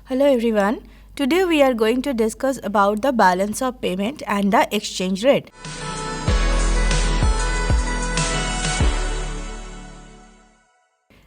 Hello everyone. Today we are going to discuss about the balance of payment and the exchange rate.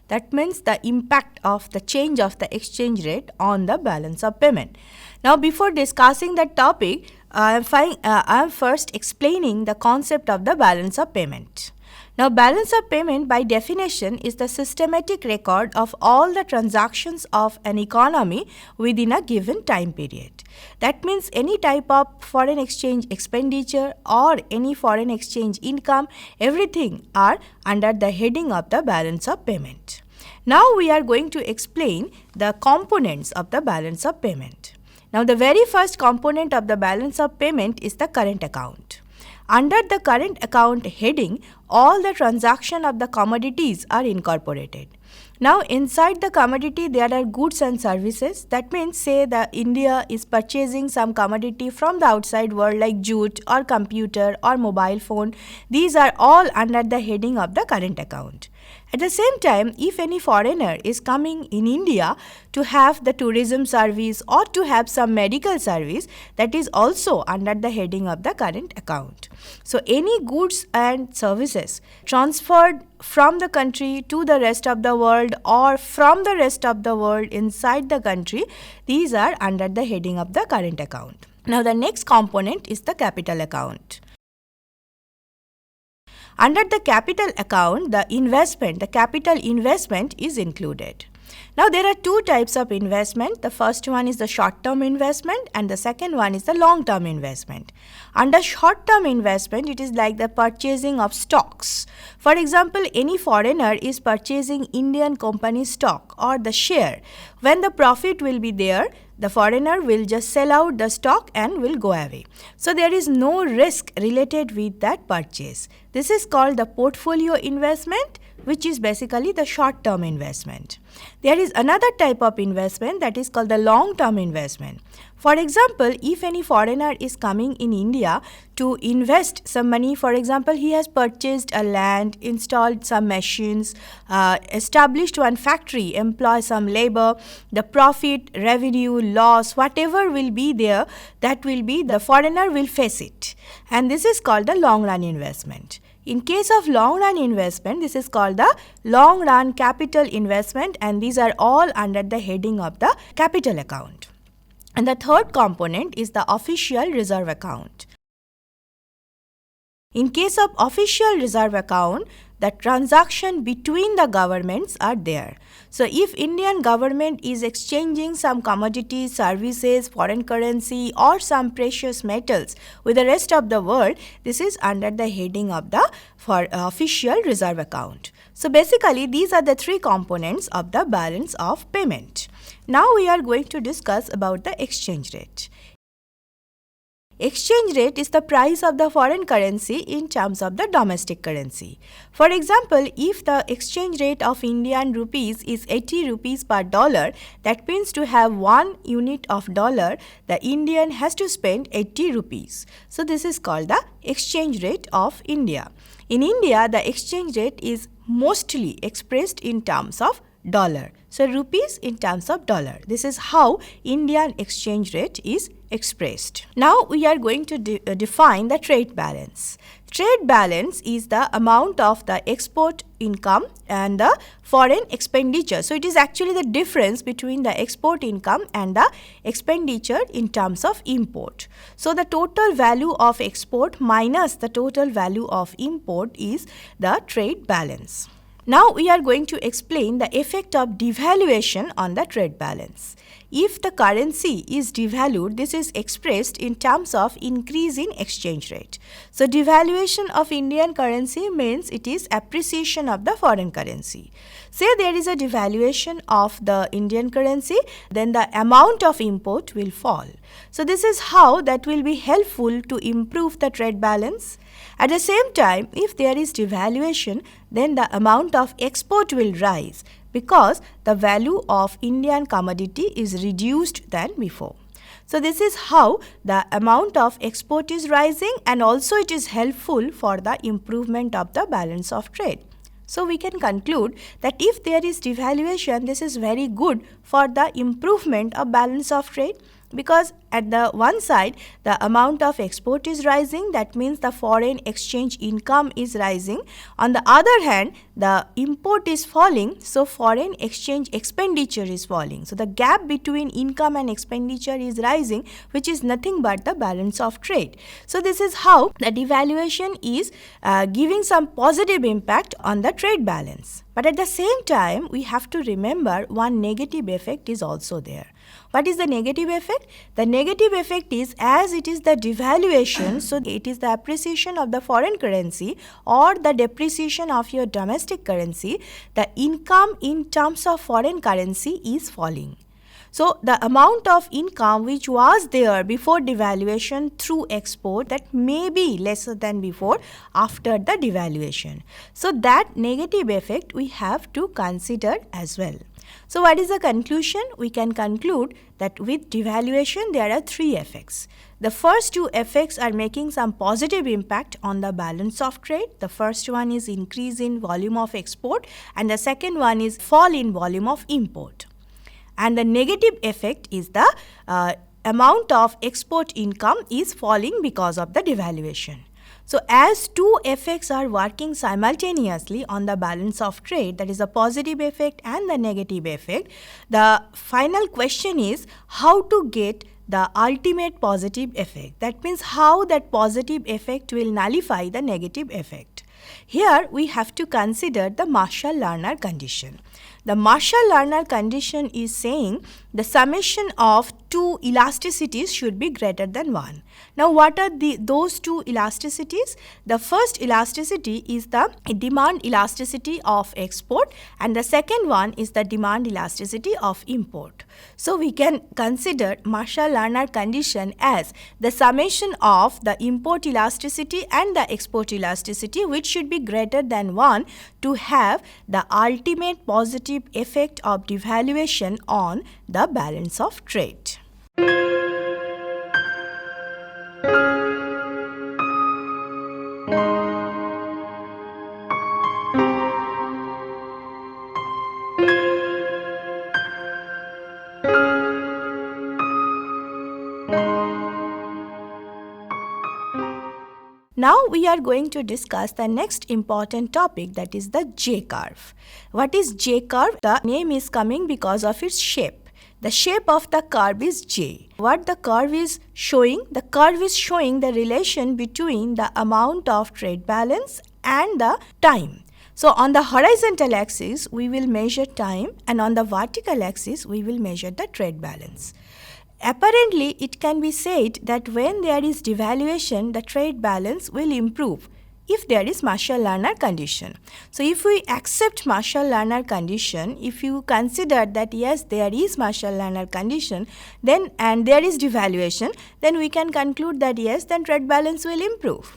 That means the impact of the change of the exchange rate on the balance of payment. Now before discussing that topic, I am first explaining the concept of the balance of payment. Now, balance of payment by definition is the systematic record of all the transactions of an economy within a given time period. That means any type of foreign exchange expenditure or any foreign exchange income, everything are under the heading of the balance of payment. Now, we are going to explain the components of the balance of payment. Now, the very first component of the balance of payment is the current account. Under the current account heading, all the transactions of the commodities are incorporated. Now, inside the commodity, there are goods and services. That means, say, India is purchasing some commodity from the outside world like jute or computer or mobile phone. These are all under the heading of the current account. At the same time, if any foreigner is coming in India to have the tourism service or to have some medical service, that is also under the heading of the current account. So, any goods and services transferred from the country to the rest of the world or from the rest of the world inside the country, these are under the heading of the current account. Now, the next component is the capital account. Under the capital account, the capital investment is included. Now, there are two types of investment. The first one is the short-term investment and the second one is the long-term investment. Under short-term investment, it is like the purchasing of stocks. For example, any foreigner is purchasing Indian company stock or the share. When the profit will be there, the foreigner will just sell out the stock and will go away. So, there is no risk related with that purchase. This is called the portfolio investment, which is basically the short-term investment. There is another type of investment that is called the long-term investment. For example, if any foreigner is coming in India to invest some money, for example, he has purchased a land, installed some machines, established one factory, employ some labor, the profit, revenue, loss, whatever will be there, that will be the foreigner will face it. And this is called the long-run investment. In case of long-run investment, this is called the long-run capital investment and these are all under the heading of the capital account. And the third component is the official reserve account. In case of official reserve account, the transaction between the governments are there. So, if Indian government is exchanging some commodities, services, foreign currency or some precious metals with the rest of the world, this is under the heading of the official reserve account. So, basically these are the three components of the balance of payment. Now, we are going to discuss about the exchange rate. Exchange rate is the price of the foreign currency in terms of the domestic currency. For example, if the exchange rate of Indian rupees is 80 rupees per dollar, that means to have 1 unit of dollar, the Indian has to spend 80 rupees. So, this is called the exchange rate of India. In India, the exchange rate is mostly expressed in terms of dollar. So, rupees in terms of dollar. This is how Indian exchange rate is expressed. Now, we are going to define the trade balance. Trade balance is the amount of the export income and the foreign expenditure. So, it is actually the difference between the export income and the expenditure in terms of import. So, the total value of export minus the total value of import is the trade balance. Now, we are going to explain the effect of devaluation on the trade balance. If the currency is devalued, this is expressed in terms of increase in exchange rate. So, devaluation of Indian currency means it is appreciation of the foreign currency. Say there is a devaluation of the Indian currency, then the amount of import will fall. So, this is how that will be helpful to improve the trade balance. At the same time, if there is devaluation, then the amount of export will rise because the value of Indian commodity is reduced than before. So, this is how the amount of export is rising and also it is helpful for the improvement of the balance of trade. So we can conclude that if there is devaluation, this is very good for the improvement of balance of trade, because at the one side the amount of export is rising, that means the foreign exchange income is rising. On the other hand, the import is falling, so foreign exchange expenditure is falling. So the gap between income and expenditure is rising, which is nothing but the balance of trade. So this is how the devaluation is giving some positive impact on the trade balance. But at the same time, we have to remember one negative effect is also there. What is the negative effect? The negative effect is, as it is the devaluation, so it is the appreciation of the foreign currency or the depreciation of your domestic currency, the income in terms of foreign currency is falling. So the amount of income which was there before devaluation through export, that may be lesser than before after the devaluation. So that negative effect we have to consider as well. So what is the conclusion? We can conclude that with devaluation there are three effects. The first two effects are making some positive impact on the balance of trade. The first one is increase in volume of export, and the second one is fall in volume of import. And the negative effect is the amount of export income is falling because of the devaluation. So as two effects are working simultaneously on the balance of trade, that is a positive effect and the negative effect, the final question is how to get the ultimate positive effect. That means how that positive effect will nullify the negative effect. Here we have to consider the Marshall-Lerner condition. The Marshall-Lerner condition is saying the summation of two elasticities should be greater than 1. Now what are those two elasticities? The first elasticity is the demand elasticity of export, and the second one is the demand elasticity of import. So we can consider Marshall-Lerner condition as the summation of the import elasticity and the export elasticity, which should be greater than 1 to have the ultimate positive effect of devaluation on the balance of trade. Now we are going to discuss the next important topic, that is the J-curve. What is J-curve? The name is coming because of its shape. The shape of the curve is J. What the curve is showing? The curve is showing the relation between the amount of trade balance and the time. So on the horizontal axis we will measure time, and on the vertical axis we will measure the trade balance. Apparently, it can be said that when there is devaluation, the trade balance will improve if there is Marshall-Lerner condition. So if we accept Marshall-Lerner condition, if you consider that yes, there is Marshall-Lerner condition, then and there is devaluation, then we can conclude that yes, then trade balance will improve.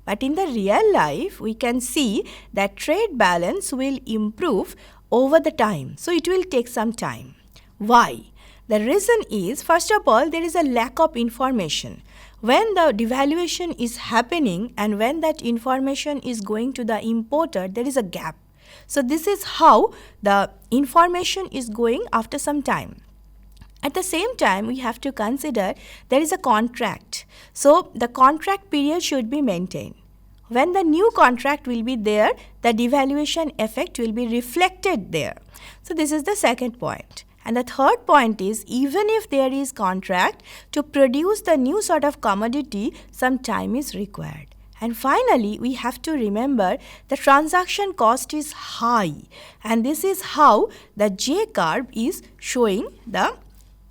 But in the real life, we can see that trade balance will improve over the time. So it will take some time. Why? The reason is, first of all, there is a lack of information. When the devaluation is happening and when that information is going to the importer, there is a gap. So this is how the information is going after some time. At the same time, we have to consider there is a contract. So the contract period should be maintained. When the new contract will be there, the devaluation effect will be reflected there. So this is the second point. And the third point is, even if there is contract, to produce the new sort of commodity, some time is required. And finally, we have to remember the transaction cost is high, and this is how the J-curve is showing the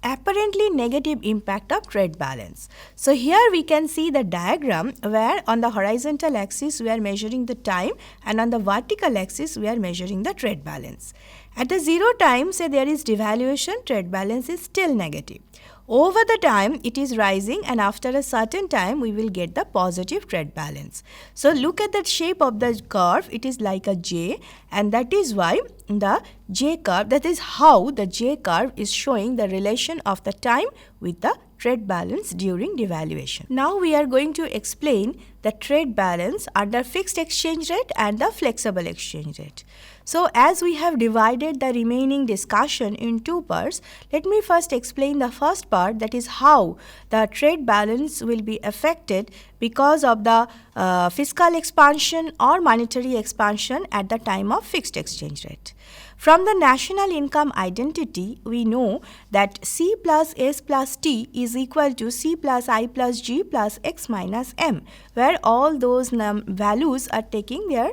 apparently negative impact of trade balance. So here we can see the diagram where on the horizontal axis we are measuring the time, and on the vertical axis we are measuring the trade balance. At the 0 time, say there is devaluation, trade balance is still negative. Over the time it is rising, and after a certain time we will get the positive trade balance. So look at the shape of the curve, it is like a J, and that is why the J curve, that is how the J curve is showing the relation of the time with the trade balance during devaluation. Now we are going to explain the trade balance under fixed exchange rate and the flexible exchange rate. So as we have divided the remaining discussion in two parts, let me first explain the first part, that is how the trade balance will be affected because of the fiscal expansion or monetary expansion at the time of fixed exchange rate. From the national income identity, we know that C plus S plus T is equal to C plus I plus G plus X minus M, where all those values are taking their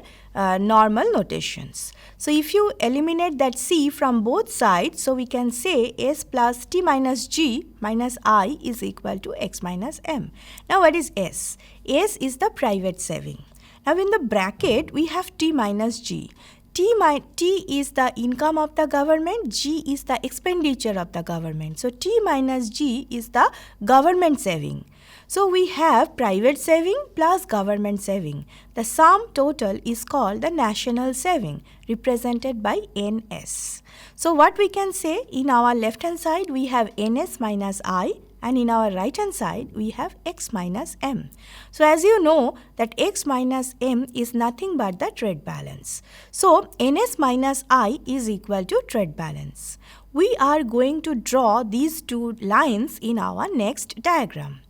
normal notations. So if you eliminate that C from both sides, so we can say S plus T minus G minus I is equal to X minus M. Now what is S? S is the private saving. Now in the bracket, we have T minus G. T is the income of the government, G is the expenditure of the government. So T minus G is the government saving. So we have private saving plus government saving. The sum total is called the national saving, represented by NS. So what we can say, in our left hand side we have NS minus I, and in our right hand side we have X minus M. So as you know that X minus M is nothing but the trade balance. So NS minus I is equal to trade balance. We are going to draw these two lines in our next diagram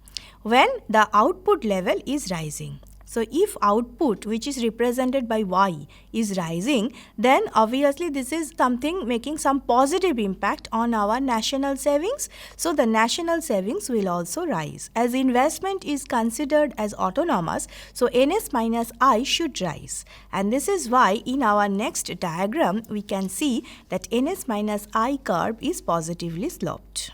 when the output level is rising. So if output, which is represented by Y, is rising, then obviously this is something making some positive impact on our national savings. So the national savings will also rise. As investment is considered as autonomous, so NS minus I should rise. And this is why in our next diagram, we can see that NS minus I curve is positively sloped.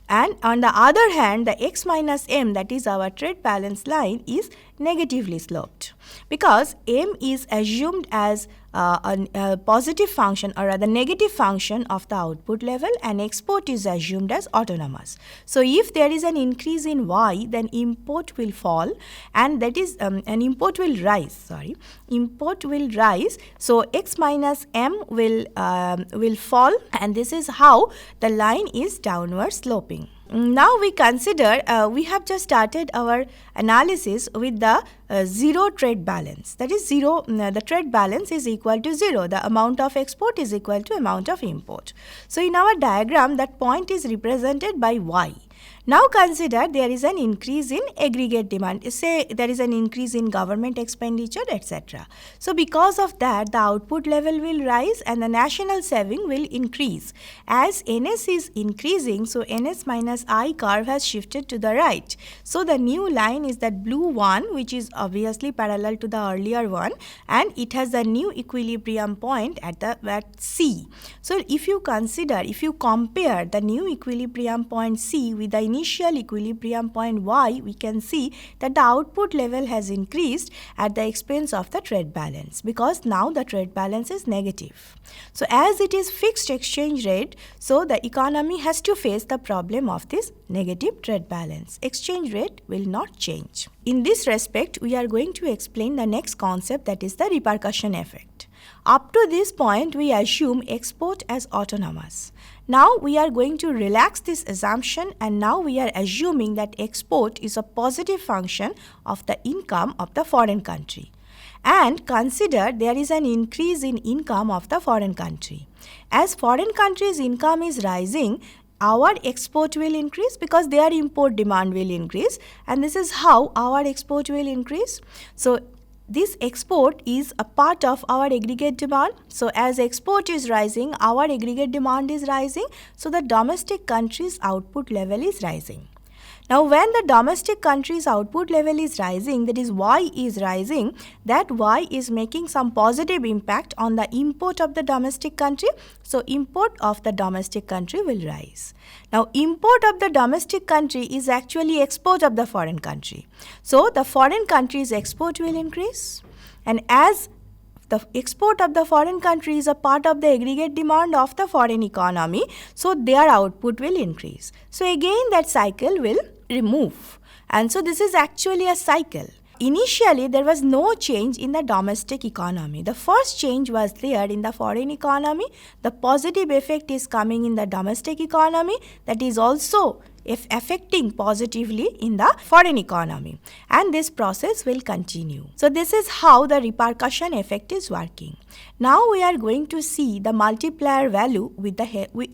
And on the other hand, the X minus M, that is our trade balance line, is negatively sloped, because M is assumed as a positive function, or rather negative function of the output level, and export is assumed as autonomous. So if there is an increase in Y, then import will fall, and that is an import will rise, import will rise. So X minus M will fall, and this is how the line is downward sloping. Now we consider, we have just started our analysis with the zero trade balance. That is zero, the trade balance is equal to 0. The amount of export is equal to amount of import. So in our diagram, that point is represented by Y. Now consider there is an increase in aggregate demand, say there is an increase in government expenditure, etc. So because of that, the output level will rise and the national saving will increase. As NS is increasing, so NS minus I curve has shifted to the right. So the new line is that blue one, which is obviously parallel to the earlier one, and it has the new equilibrium point at C. So if you compare the new equilibrium point C with the initial equilibrium point Y, we can see that the output level has increased at the expense of the trade balance, because now the trade balance is negative. So as it is fixed exchange rate, so the economy has to face the problem of this negative trade balance. Exchange rate will not change. In this respect, we are going to explain the next concept, that is the repercussion effect. Up to this point, we assume export as autonomous. Now we are going to relax this assumption, and now we are assuming that export is a positive function of the income of the foreign country. And consider there is an increase in income of the foreign country. As foreign country's income is rising, our export will increase because their import demand will increase, and this is how our export will increase. So this export is a part of our aggregate demand. So as export is rising, our aggregate demand is rising, so the domestic country's output level is rising. Now when the domestic country's output level is rising, that is Y is rising, that Y is making some positive impact on the import of the domestic country. So import of the domestic country will rise. Now import of the domestic country is actually export of the foreign country. So the foreign country's export will increase, and as the export of the foreign country is a part of the aggregate demand of the foreign economy, so their output will increase. So again that cycle will remove, and so this is actually a cycle. Initially, there was no change in the domestic economy. The first change was there in the foreign economy. The positive effect is coming in the domestic economy, that is also affecting positively in the foreign economy, and this process will continue. So this is how the repercussion effect is working. Now we are going to see the multiplier value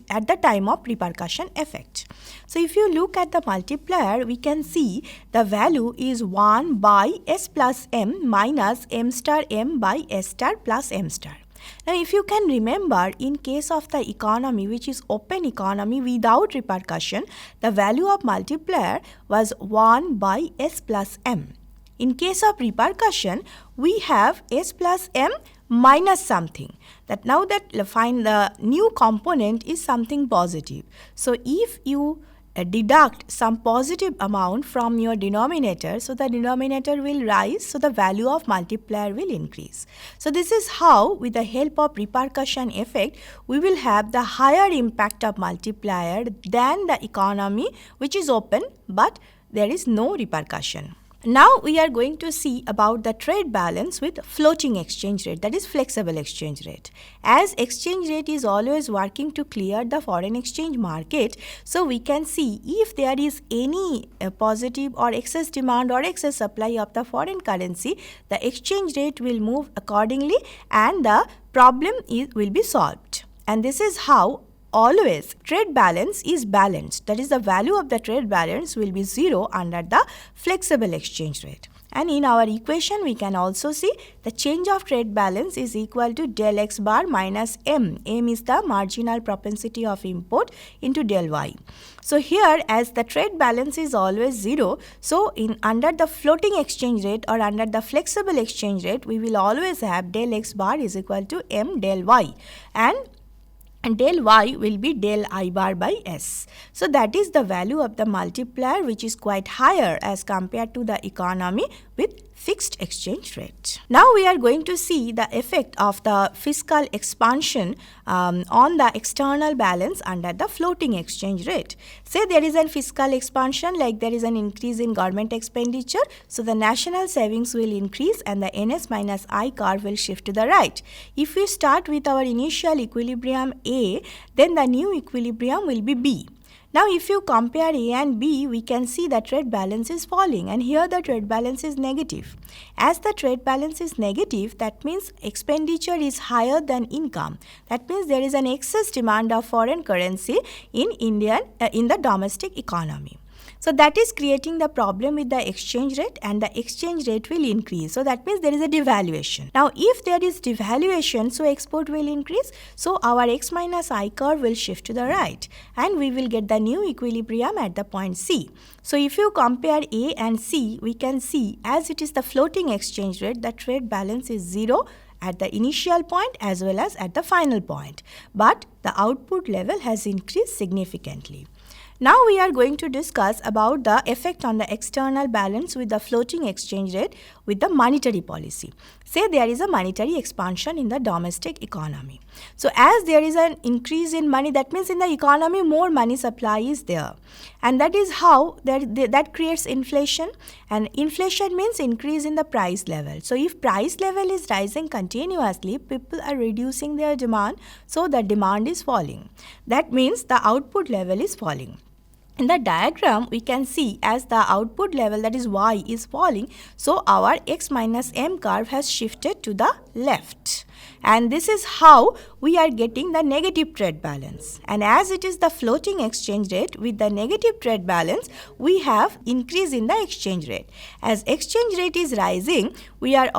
at the time of repercussion effect. So if you look at the multiplier, we can see the value is 1 by S plus M minus M star M by S star plus M star. Now if you can remember, in case of the economy which is open economy without repercussion, the value of multiplier was 1 by S plus M. In case of repercussion, we have S plus M minus something. That now that find the new component is something positive. So if you deduct some positive amount from your denominator, so the denominator will rise, so the value of multiplier will increase. So this is how, with the help of repercussion effect, we will have the higher impact of multiplier than the economy which is open but there is no repercussion. Now we are going to see about the trade balance with floating exchange rate, that is flexible exchange rate. As exchange rate is always working to clear the foreign exchange market, so we can see if there is any positive or excess demand or excess supply of the foreign currency, the exchange rate will move accordingly and the problem will be solved. And this is how always trade balance is balanced, that is the value of the trade balance will be 0 under the flexible exchange rate. And in our equation we can also see the change of trade balance is equal to del x bar minus M. M is the marginal propensity of import into del y. So here, as the trade balance is always 0, so under the floating exchange rate or under the flexible exchange rate, we will always have del x bar is equal to M del y, and del y will be del I bar by S. So that is the value of the multiplier, which is quite higher as compared to the economy with fixed exchange rate. Now we are going to see the effect of the fiscal expansion on the external balance under the floating exchange rate. Say there is a fiscal expansion, like there is an increase in government expenditure, so the national savings will increase and the NS minus I curve will shift to the right. If we start with our initial equilibrium A, then the new equilibrium will be B. Now if you compare A and B, we can see the trade balance is falling, and here the trade balance is negative. As the trade balance is negative, that means expenditure is higher than income. That means there is an excess demand of foreign currency in the domestic economy. So that is creating the problem with the exchange rate, and the exchange rate will increase. So that means there is a devaluation. Now if there is devaluation, so export will increase. So our X minus I curve will shift to the right and we will get the new equilibrium at the point C. So if you compare A and C, we can see as it is the floating exchange rate, the trade balance is 0 at the initial point as well as at the final point. But the output level has increased significantly. Now we are going to discuss about the effect on the external balance with the floating exchange rate with the monetary policy. Say there is a monetary expansion in the domestic economy. So as there is an increase in money, that means in the economy more money supply is there. And that is how that creates inflation, and inflation means increase in the price level. So if price level is rising continuously, people are reducing their demand, so the demand is falling. That means the output level is falling. In the diagram, we can see as the output level, that is Y, is falling, so our X minus M curve has shifted to the left. And this is how we are getting the negative trade balance. And as it is the floating exchange rate with the negative trade balance, we have increase in the exchange rate. As exchange rate is rising, we are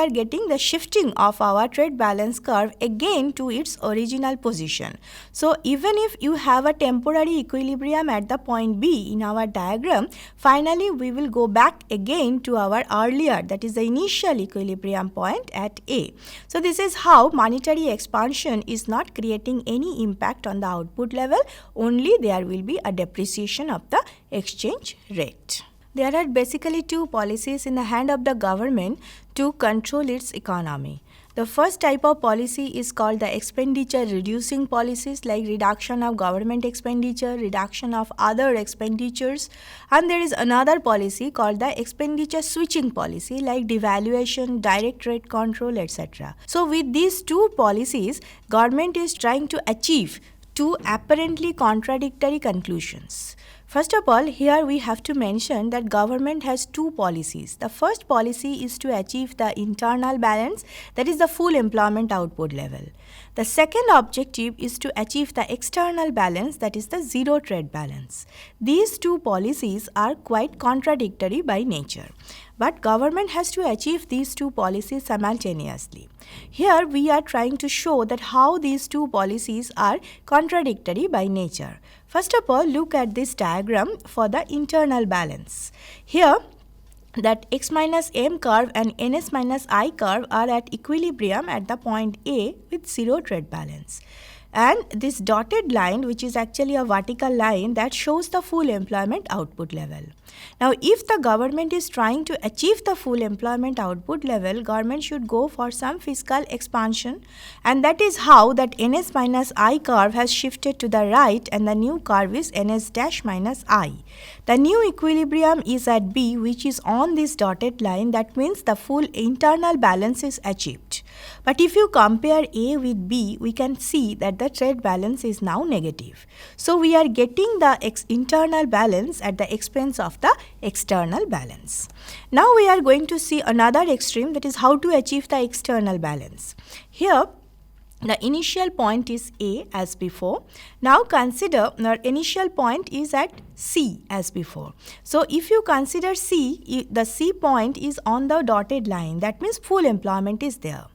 getting the shifting of our trade balance curve again to its original position. So even if you have a temporary equilibrium at the point B in our diagram, finally we will go back again to our earlier, that is the initial equilibrium point at A. So this is how monetary expansion is not creating any impact on the output level, only there will be a depreciation of the exchange rate. There are basically two policies in the hand of the government to control its economy. The first type of policy is called the expenditure reducing policies, like reduction of government expenditure, reduction of other expenditures, and there is another policy called the expenditure switching policy, like devaluation, direct rate control, etc. So with these two policies, government is trying to achieve two apparently contradictory conclusions. First of all, here we have to mention that government has two policies. The first policy is to achieve the internal balance, that is the full employment output level. The second objective is to achieve the external balance, that is the zero trade balance. These two policies are quite contradictory by nature, but government has to achieve these two policies simultaneously. Here we are trying to show that how these two policies are contradictory by nature. First of all, look at this diagram for the internal balance. Here, that x minus m curve and ns minus I curve are at equilibrium at the point A with zero trade balance. And this dotted line, which is actually a vertical line, that shows the full employment output level. Now, if the government is trying to achieve the full employment output level, government should go for some fiscal expansion, and that is how that ns minus I curve has shifted to the right and the new curve is ns dash minus I. The new equilibrium is at B, which is on this dotted line. That means the full internal balance is achieved. But if you compare A with B, we can see that the trade balance is now negative. So we are getting the internal balance at the expense of the external balance. Now we are going to see another extreme, that is how to achieve the external balance. Here, the initial point is A as before. Now consider our initial point is at C as before. So if you consider C, the C point is on the dotted line. That means full employment is there.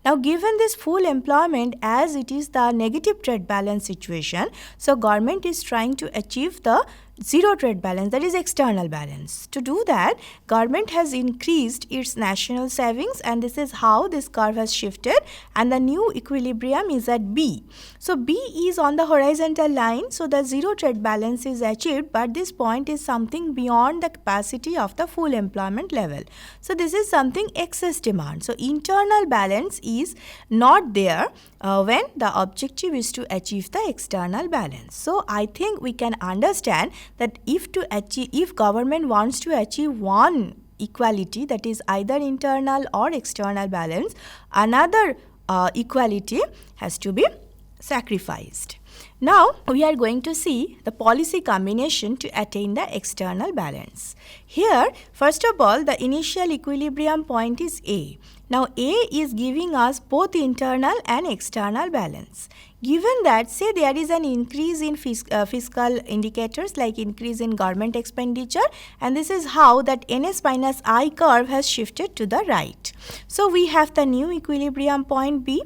Now given this full employment, as it is the negative trade balance situation, so government is trying to achieve the zero trade balance, that is external balance. To do that, government has increased its national savings, and this is how this curve has shifted, and the new equilibrium is at B. So B is on the horizontal line, so the zero trade balance is achieved, but this point is something beyond the capacity of the full employment level. So this is something excess demand. So internal balance is not there when the objective is to achieve the external balance. So I think we can understand that if government wants to achieve one equality, that is either internal or external balance, another equality has to be sacrificed. Now we are going to see the policy combination to attain the external balance. Here, first of all, the initial equilibrium point is A. Now A is giving us both internal and external balance. Given that, say there is an increase in fiscal indicators like increase in government expenditure, and this is how that ns minus I curve has shifted to the right. So we have the new equilibrium point B.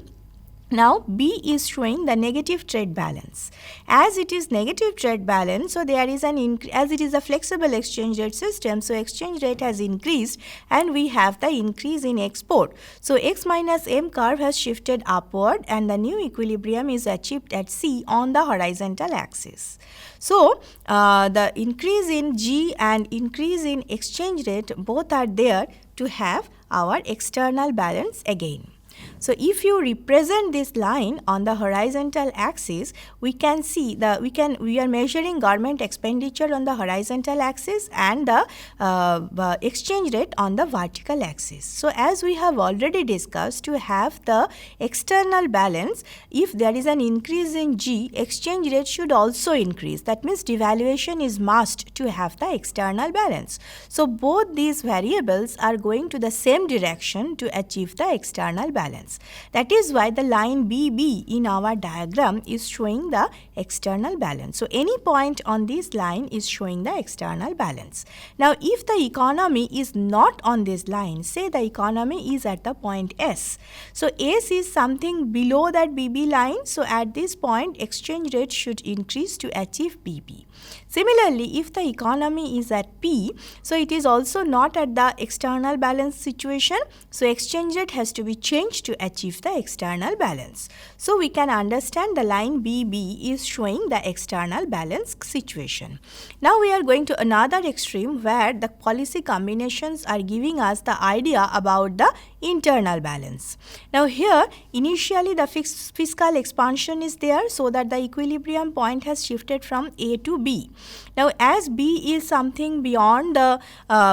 Now B is showing the negative trade balance. As it is negative trade balance, so there is an as it is a flexible exchange rate system, so exchange rate has increased and we have the increase in export. So x minus m curve has shifted upward and the new equilibrium is achieved at C on the horizontal axis. So the increase in G and increase in exchange rate both are there to have our external balance again. So if you represent this line on the horizontal axis, we can see we are measuring government expenditure on the horizontal axis and the exchange rate on the vertical axis. So as we have already discussed, to have the external balance, if there is an increase in G, exchange rate should also increase. That means devaluation is must to have the external balance. So both these variables are going to the same direction to achieve the external balance. That is why the line BB in our diagram is showing the external balance. So any point on this line is showing the external balance. Now if the economy is not on this line, say the economy is at the point S. So S is something below that BB line. So at this point exchange rate should increase to achieve BB. Similarly, if the economy is at P, so it is also not at the external balance situation. So exchange rate has to be changed to achieve the external balance. So we can understand the line BB is showing the external balance situation. Now we are going to another extreme where the policy combinations are giving us the idea about the internal balance. Now here initially the fiscal expansion is there, so that the equilibrium point has shifted from A to B. Now as B is something beyond the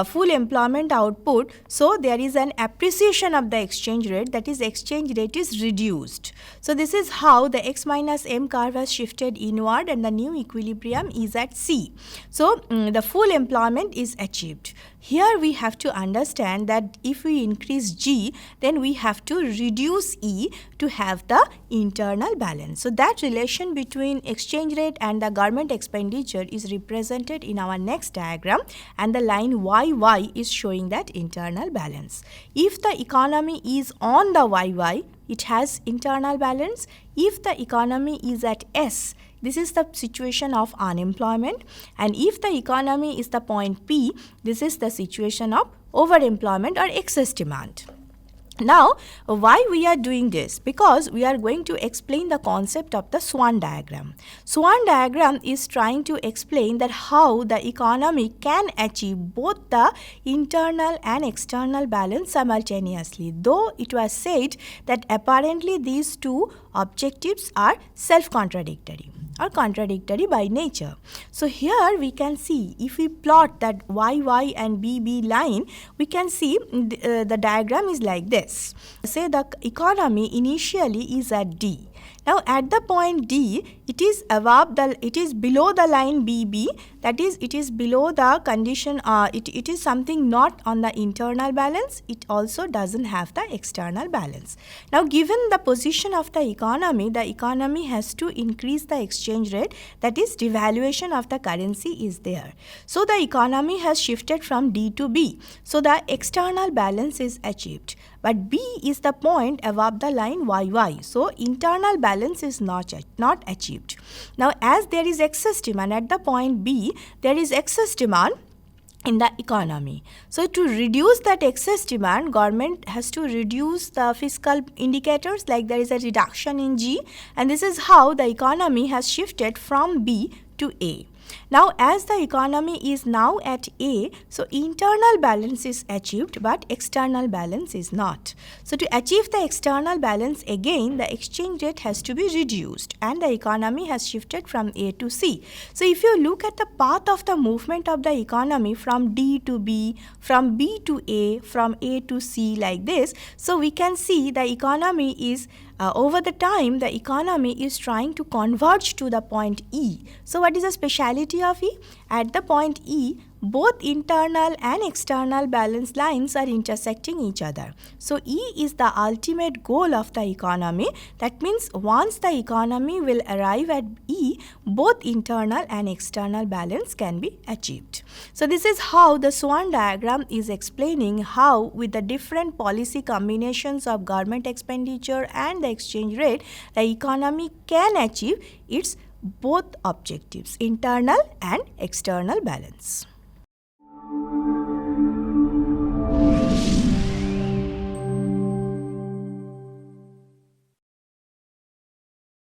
full employment output, so there is an appreciation of the exchange rate, that is is exchange rate is reduced. So this is how the x minus m curve has shifted inward and the new equilibrium is at C. So the full employment is achieved. Here we have to understand that if we increase G, then we have to reduce E to have the internal balance. So that relation between exchange rate and the government expenditure is represented in our next diagram, and the line YY is showing that internal balance. If the economy is on the YY, it has internal balance. If the economy is at S, this is the situation of unemployment, and if the economy is the point P, this is the situation of overemployment or excess demand. Now, why we are doing this? Because we are going to explain the concept of the Swan diagram. Swan diagram is trying to explain that how the economy can achieve both the internal and external balance simultaneously, though it was said that apparently these two objectives are self-contradictory or contradictory by nature. So here we can see, if we plot that YY and BB line, we can see the diagram is like this. Say the economy initially is at D. Now at the point D, it is below the line BB, that is, it is below the condition, it is something not on the internal balance, it also doesn't have the external balance. Now given the position of the economy has to increase the exchange rate, that is, devaluation of the currency is there. So the economy has shifted from D to B, so the external balance is achieved. But B is the point above the line YY, so internal balance is not achieved. Now as there is excess demand at the point B, there is excess demand in the economy. So to reduce that excess demand, government has to reduce the fiscal indicators, like there is a reduction in G, and this is how the economy has shifted from B to A. Now as the economy is now at A, so internal balance is achieved but external balance is not. So to achieve the external balance, again the exchange rate has to be reduced and the economy has shifted from A to C. So if you look at the path of the movement of the economy from D to B, from B to A, from A to C, like this, so we can see the economy is over the time, the economy is trying to converge to the point E. So what is the speciality of E? At the point E, both internal and external balance lines are intersecting each other. So E is the ultimate goal of the economy. That means once the economy will arrive at E, both internal and external balance can be achieved. So this is how the Swan diagram is explaining how, with the different policy combinations of government expenditure and the exchange rate, the economy can achieve its both objectives, internal and external balance.